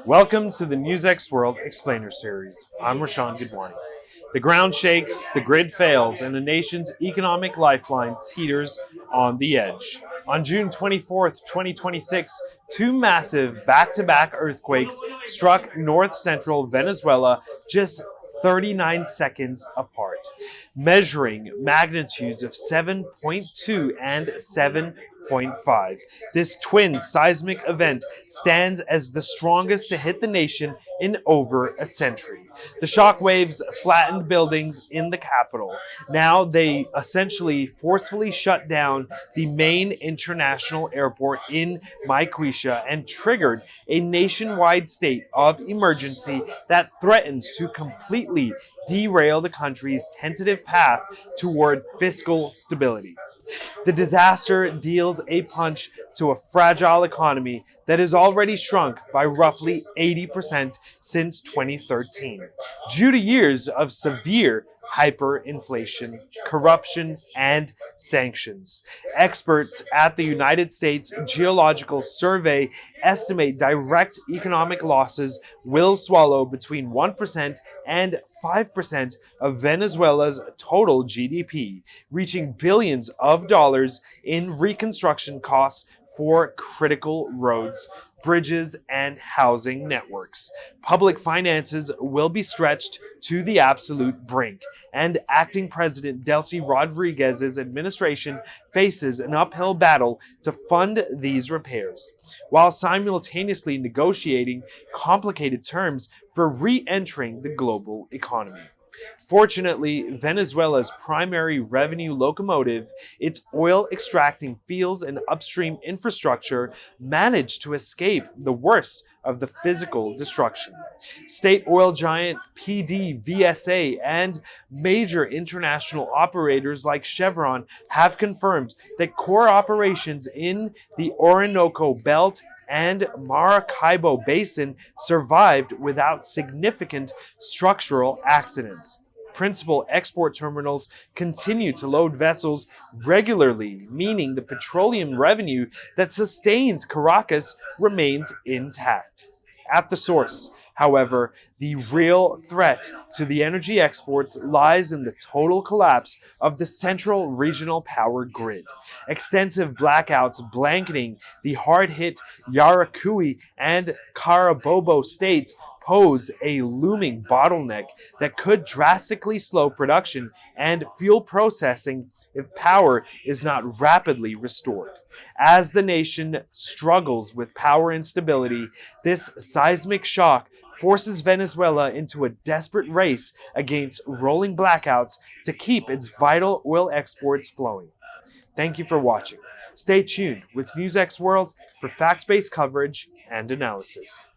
Welcome to the NewsX World Explainer Series. I'm Rashawn. Good morning. The ground shakes, the grid fails, and the nation's economic lifeline teeters on the edge. On June 24th, 2026, two massive back-to-back earthquakes struck north-central Venezuela just 39 seconds apart, measuring magnitudes of 7.2 and 7.5. This twin seismic event stands as the strongest to hit the nation in over a century. The shock waves flattened buildings in the capital. Now they essentially forcefully shut down the main international airport in Maiquisha and triggered a nationwide state of emergency that threatens to completely derail the country's tentative path toward fiscal stability. The disaster deals a punch to a fragile economy that has already shrunk by roughly 80% since 2013, due to years of severe hyperinflation, corruption, and sanctions. Experts at the United States Geological Survey estimate direct economic losses will swallow between 1% and 5% of Venezuela's total GDP, reaching billions of dollars in reconstruction costs for critical roads, bridges, and housing networks. Public finances will be stretched to the absolute brink, and acting President Delcy Rodriguez's administration faces an uphill battle to fund these repairs, while simultaneously negotiating complicated terms for re-entering the global economy. Fortunately, Venezuela's primary revenue locomotive, its oil extracting fields and upstream infrastructure, managed to escape the worst of the physical destruction. State oil giant PDVSA and major international operators like Chevron have confirmed that core operations in the Orinoco Belt and Maracaibo Basin survived without significant structural accidents. Principal export terminals continue to load vessels regularly, meaning the petroleum revenue that sustains Caracas remains intact. At the source, however, the real threat to the energy exports lies in the total collapse of the central regional power grid. Extensive blackouts blanketing the hard-hit Yaracuy and Carabobo states pose a looming bottleneck that could drastically slow production and fuel processing if power is not rapidly restored. As the nation struggles with power instability, this seismic shock forces Venezuela into a desperate race against rolling blackouts to keep its vital oil exports flowing. Thank you for watching. Stay tuned with NewsX World for fact-based coverage and analysis.